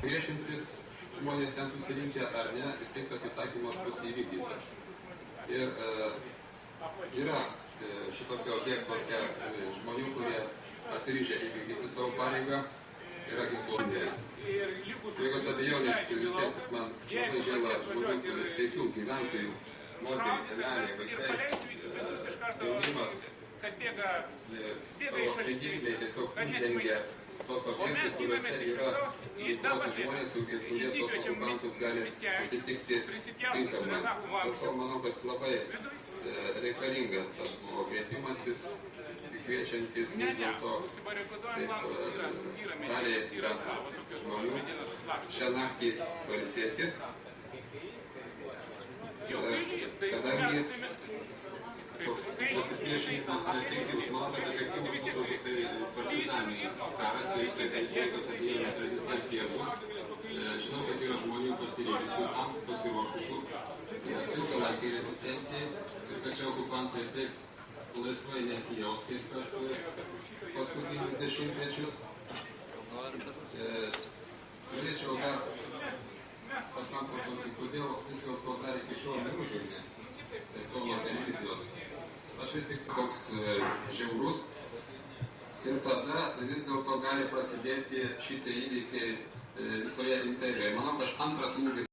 Priešinsis žmonės ten susirinkę ar ne, vis tiek tas įsakymas bus įvykdytas. Ir yra šitos objektuose žmonių, kurie pasiryžę įvykdyti savo pareigą, yra ginkluoti. Jokios abejonės, vis tiek man labai gaila žmonių, taikių gyventojų, moterys, seneliai, vaikai, jaunimas, savo prigimčiai tiesiog įdengia tos objektus, kuriuose yra ginkluoti žmonės, kurie tos okupantus gali pasitikti tinkamai. Dėl to manau, kad labai reikalingas tas buvo kreipimasis, kviečiantis vis dėlto dalį žmonių šią naktį pailsėti, kadangi toks pasipriešinimas neefektyvus. Manau, kad efektyvus būtų toksai partizaninis karas, tai jokios abejonės rezistencija bus. Žinau, kad yra žmonių pasiryžusių tam, pasiruošusių ilgalaikį rezistencijai, ir kad čia okupantai taip laisvai nesijaus kaip per paskutinius dešimtmečius. Norėčiau dar pasamprotauti, kodėl vis dėlto dar iki šiol neužėmė Kauno televizijos. Aš vis tik toks žiaurus, ir tada vis dėlto gali prasidėti šitie įvykiai visoje imperijoje. Manau, kad antras smūgis